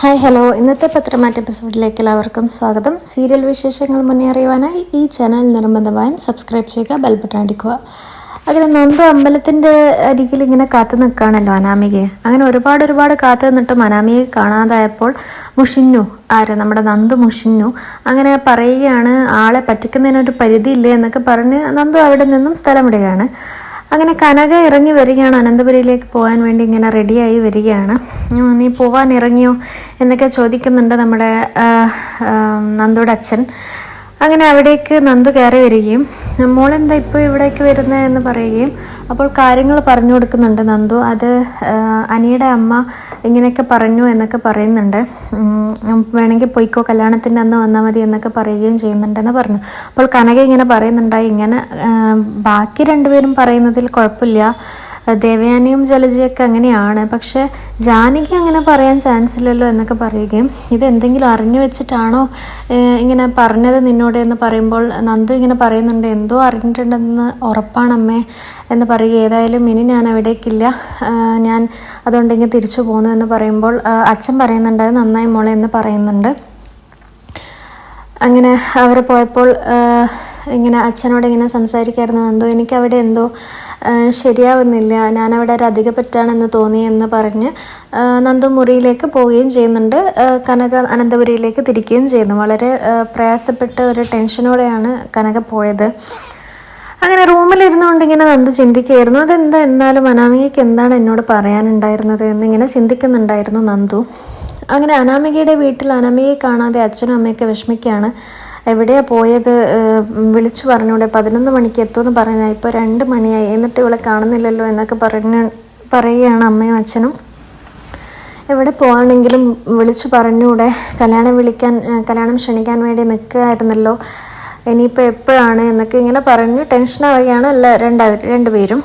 Hi hello, ഇന്നത്തെ പത്രമാറ്റ എപ്പിസോഡിലേക്ക് എല്ലാവർക്കും സ്വാഗതം. സീരിയൽ വിശേഷങ്ങൾ മുന്നേ അറിയുവാനായി ഈ ചാനൽ നിർബന്ധമായും സബ്സ്ക്രൈബ് ചെയ്യുക, ബെൽ ബട്ടൺ അടിക്കുക. അങ്ങനെ നന്ദു അമ്പലത്തിൻ്റെ അരികിൽ ഇങ്ങനെ കാത്തു നിൽക്കുകയാണല്ലോ അനാമികയെ. അങ്ങനെ ഒരുപാട് കാത്തു നിന്നിട്ടും അനാമികയെ കാണാതായപ്പോൾ മുഷിഞ്ഞു. നമ്മുടെ നന്ദു മുഷിഞ്ഞു. അങ്ങനെ പറയുകയാണ്, ആളെ പറ്റിക്കുന്നതിനൊരു പരിധിയില്ലേ എന്നൊക്കെ പറഞ്ഞ് നന്ദു അവിടെ നിന്നും സ്ഥലം വിടുകയാണ്. അങ്ങനെ കനക ഇറങ്ങി വരികയാണ്, അനന്തപുരിയിലേക്ക് പോകാൻ വേണ്ടി ഇങ്ങനെ റെഡിയായി വരികയാണ്. നീ പോവാൻ ഇറങ്ങിയോ എന്നൊക്കെ ചോദിക്കുന്നുണ്ട് നമ്മുടെ നന്ദുയുടെ അച്ഛൻ. അങ്ങനെ അവിടേക്ക് നന്ദു കയറി വരികയും മോളെന്താ ഇപ്പോൾ ഇവിടേക്ക് വരുന്നത് എന്ന് പറയുകയും അപ്പോൾ കാര്യങ്ങൾ പറഞ്ഞു കൊടുക്കുന്നുണ്ട് നന്ദു. അത് അനിയുടെ അമ്മ ഇങ്ങനെയൊക്കെ പറഞ്ഞു എന്നൊക്കെ പറയുന്നുണ്ട്. വേണമെങ്കിൽ പൊയ്ക്കോ, കല്യാണത്തിൻ്റെ അന്ന് വന്നാൽ മതി എന്നൊക്കെ പറയുകയും ചെയ്യുന്നുണ്ടെന്ന് പറഞ്ഞു. അപ്പോൾ കനക ഇങ്ങനെ പറയുന്നുണ്ടായി, ഇങ്ങനെ ബാക്കി രണ്ടുപേരും പറയുന്നതിൽ കുഴപ്പമില്ല, ദേവയാനിയും ജലജയൊക്കെ അങ്ങനെയാണ്, പക്ഷെ ജാനകി അങ്ങനെ പറയാൻ ചാൻസ് ഇല്ലല്ലോ എന്നൊക്കെ പറയുകയും ഇതെന്തെങ്കിലും അറിഞ്ഞു വെച്ചിട്ടാണോ ഇങ്ങനെ പറഞ്ഞത് നിന്നോട് എന്ന് പറയുമ്പോൾ നന്ദു ഇങ്ങനെ പറയുന്നുണ്ട്, എന്തോ അറിഞ്ഞിട്ടുണ്ടെന്ന് ഉറപ്പാണമ്മേ എന്ന് പറയുക. ഏതായാലും ഇനി ഞാൻ അവിടേക്കില്ല, ഞാൻ അതുകൊണ്ടെങ്കിൽ തിരിച്ചു പോന്നു എന്ന് പറയുമ്പോൾ അച്ഛൻ പറയുന്നുണ്ട്, അത് നന്നായി മോളെ എന്ന് പറയുന്നുണ്ട്. അങ്ങനെ അവർ പോയപ്പോൾ ഇങ്ങനെ അച്ഛനോട് ഇങ്ങനെ സംസാരിക്കായിരുന്നു നന്ദു, എനിക്കവിടെ എന്തോ ശരിയാവുന്നില്ല, ഞാനവിടെ ഒരു അധികപ്പറ്റാണെന്ന് തോന്നിയെന്ന് പറഞ്ഞ് നന്ദു മുറിയിലേക്ക് പോവുകയും ചെയ്യുന്നുണ്ട്. കനക അനന്തപുരിയിലേക്ക് തിരിക്കുകയും ചെയ്യുന്നു. വളരെ പ്രയാസപ്പെട്ട് ഒരു ടെൻഷനോടെയാണ് കനക പോയത്. അങ്ങനെ റൂമിലിരുന്നുകൊണ്ട് ഇങ്ങനെ നന്ദു ചിന്തിക്കുകയായിരുന്നു, അതെന്താ എന്നാലും അനാമികയ്ക്ക് എന്താണ് എന്നോട് പറയാനുണ്ടായിരുന്നത് എന്നിങ്ങനെ ചിന്തിക്കുന്നുണ്ടായിരുന്നു നന്ദു. അങ്ങനെ അനാമികയുടെ വീട്ടിൽ അനാമികയെ കാണാതെ അച്ഛനും അമ്മയൊക്കെ വിഷമിക്കുകയാണ്. എവിടെയാണ് പോയത്, വിളിച്ചു പറഞ്ഞൂടെ, 11 മണിക്ക് എത്തുമെന്ന് പറഞ്ഞാൽ ഇപ്പോൾ 2 മണിയായി, എന്നിട്ട് ഇവിടെ കാണുന്നില്ലല്ലോ എന്നൊക്കെ പറയുകയാണ് അമ്മയും അച്ഛനും. എവിടെ പോവാണെങ്കിലും വിളിച്ചു പറഞ്ഞൂടെ, കല്യാണം ക്ഷണിക്കാൻ വേണ്ടി നിൽക്കുകയായിരുന്നല്ലോ, ഇനിയിപ്പോൾ എപ്പോഴാണ് എന്നൊക്കെ ഇങ്ങനെ പറഞ്ഞ് ടെൻഷനാവുകയാണ് രണ്ടുപേരും.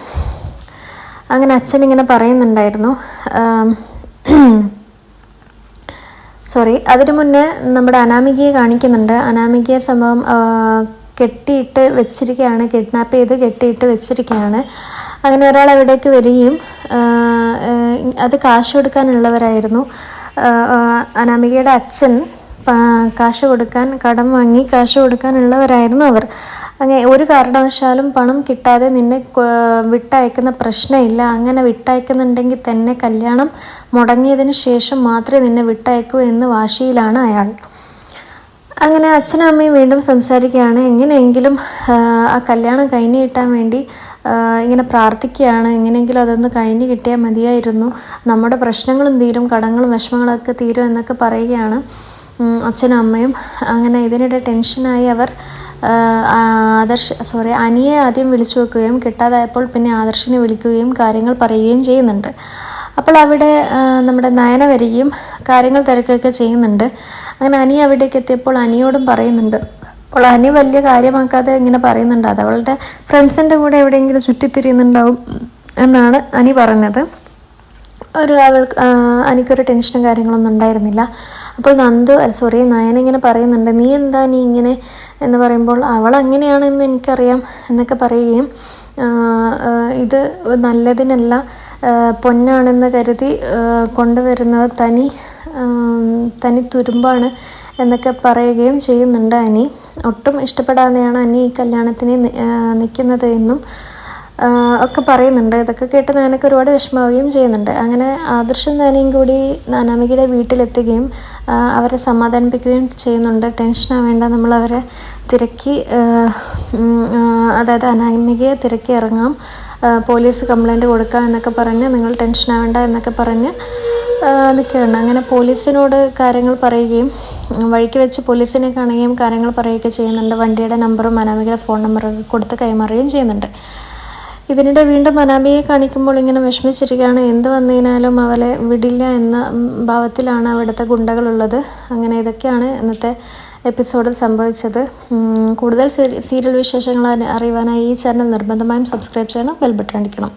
അങ്ങനെ അച്ഛൻ ഇങ്ങനെ പറയുന്നുണ്ടായിരുന്നു. അതിനു മുന്നേ നമ്മുടെ അനാമികയെ കാണിക്കുന്നുണ്ട്. അനാമികയെ സംഭവം കെട്ടിയിട്ട് വെച്ചിരിക്കുകയാണ്, കിഡ്നാപ്പ് ചെയ്ത് കെട്ടിയിട്ട് വെച്ചിരിക്കുകയാണ്. അങ്ങനെ ഒരാൾ അവിടേക്ക് വരികയും അത് കാശ് കൊടുക്കാനുള്ളവരായിരുന്നു. അനാമികയുടെ അച്ഛൻ കടം വാങ്ങി കാശ് കൊടുക്കാനുള്ളവരായിരുന്നു അവർ. അങ്ങനെ ഒരു കാരണവശാലും പണം കിട്ടാതെ നിന്നെ വിട്ടയക്കുന്ന പ്രശ്നമില്ല, അങ്ങനെ വിട്ടയക്കുന്നുണ്ടെങ്കിൽ തന്നെ കല്യാണം മുടങ്ങിയതിന് ശേഷം മാത്രമേ നിന്നെ വിട്ടയക്കൂ എന്ന് വാശിയിലാണ് അയാൾ. അങ്ങനെ അച്ഛനും അമ്മയും വീണ്ടും സംസാരിക്കുകയാണ്. എങ്ങനെയെങ്കിലും ആ കല്യാണം കഴിഞ്ഞ് കിട്ടാൻ വേണ്ടി ഇങ്ങനെ പ്രാർത്ഥിക്കുകയാണ്. എങ്ങനെയെങ്കിലും അതൊന്ന് കഴിഞ്ഞ് കിട്ടിയാൽ മതിയായിരുന്നു, നമ്മുടെ പ്രശ്നങ്ങളും തീരും, കടങ്ങളും വിഷമങ്ങളൊക്കെ തീരും എന്നൊക്കെ പറയുകയാണ് അച്ഛനും അമ്മയും. അങ്ങനെ ഇതിനിടെ ടെൻഷനായി അവർ അനിയെ ആദ്യം വിളിച്ചു വെക്കുകയും കിട്ടാതായപ്പോൾ പിന്നെ ആദർശിനെ വിളിക്കുകയും കാര്യങ്ങൾ പറയുകയും ചെയ്യുന്നുണ്ട്. അപ്പോൾ അവിടെ നമ്മുടെ നയന വരികയും കാര്യങ്ങൾ തിരക്കുകയൊക്കെ ചെയ്യുന്നുണ്ട്. അങ്ങനെ അനി അവിടേക്ക് എത്തിയപ്പോൾ അനിയോടും പറയുന്നുണ്ട്. അപ്പോൾ അനി വലിയ കാര്യമാക്കാതെ ഇങ്ങനെ പറയുന്നുണ്ട്, അത് അവളുടെ ഫ്രണ്ട്സിൻ്റെ കൂടെ എവിടെയെങ്കിലും ചുറ്റിത്തിരിയുന്നുണ്ടാവും എന്നാണ് അനി പറഞ്ഞത്. എനിക്കൊരു ടെൻഷനും കാര്യങ്ങളൊന്നും ഉണ്ടായിരുന്നില്ല. അപ്പോൾ നയന ഇങ്ങനെ പറയുന്നുണ്ട്, നീ ഇങ്ങനെ എന്ന് പറയുമ്പോൾ അവൾ അങ്ങനെയാണെന്ന് എനിക്കറിയാം എന്നൊക്കെ പറയുകയും ഇത് നല്ലതിനല്ല, പൊന്നാണെന്ന് കരുതി കൊണ്ടുവരുന്നത് തനി തുരുമ്പാണ് എന്നൊക്കെ പറയുകയും ചെയ്യുന്നുണ്ട് അനി. ഒട്ടും ഇഷ്ടപ്പെടാതെയാണ് അനി ഈ കല്യാണത്തിന് നിൽക്കുന്നത് എന്നും ഒക്കെ പറയുന്നുണ്ട്. ഇതൊക്കെ കേട്ട് ഞാനൊക്കെ ഒരുപാട് വിഷമാവുകയും ചെയ്യുന്നുണ്ട്. അങ്ങനെ ആദർശം ഞാനേയും കൂടി അനാമികയുടെ വീട്ടിലെത്തുകയും അവരെ സമാധാനിപ്പിക്കുകയും ചെയ്യുന്നുണ്ട്. ടെൻഷനാവേണ്ട, നമ്മൾ അവരെ തിരക്കി, അതായത് അനാമികയെ തിരക്കി ഇറങ്ങാം, പോലീസ് കംപ്ലൈൻറ്റ് കൊടുക്കാം എന്നൊക്കെ പറഞ്ഞ്, നിങ്ങൾ ടെൻഷനാവേണ്ട എന്നൊക്കെ പറഞ്ഞ് നിൽക്കുകയാണ്. അങ്ങനെ പോലീസിനോട് കാര്യങ്ങൾ പറയുകയും വഴിക്ക് വെച്ച് പോലീസിനെ കാണുകയും കാര്യങ്ങൾ പറയുകയൊക്കെ ചെയ്യുന്നുണ്ട്. വണ്ടിയുടെ നമ്പറും അനാമികയുടെ ഫോൺ നമ്പറൊക്കെ കൊടുത്ത് കൈമാറുകയും ചെയ്യുന്നുണ്ട്. ഇതിനിടെ വീണ്ടും അനാമികയെ കാണിക്കുമ്പോൾ ഇങ്ങനെ വിഷമിച്ചിരിക്കുകയാണ്. എന്ത് വന്നതിനാലും അവളെ വിടില്ല എന്ന ഭാവത്തിലാണ് അവിടുത്തെ ഗുണ്ടകളുള്ളത്. അങ്ങനെ ഇതൊക്കെയാണ് ഇന്നത്തെ എപ്പിസോഡിൽ സംഭവിച്ചത്. കൂടുതൽ സീരിയൽ വിശേഷങ്ങൾ അറിയുവാനായി ഈ ചാനൽ നിർബന്ധമായും സബ്സ്ക്രൈബ് ചെയ്യണം, ബെൽ ബട്ടൺ അടിക്കണം.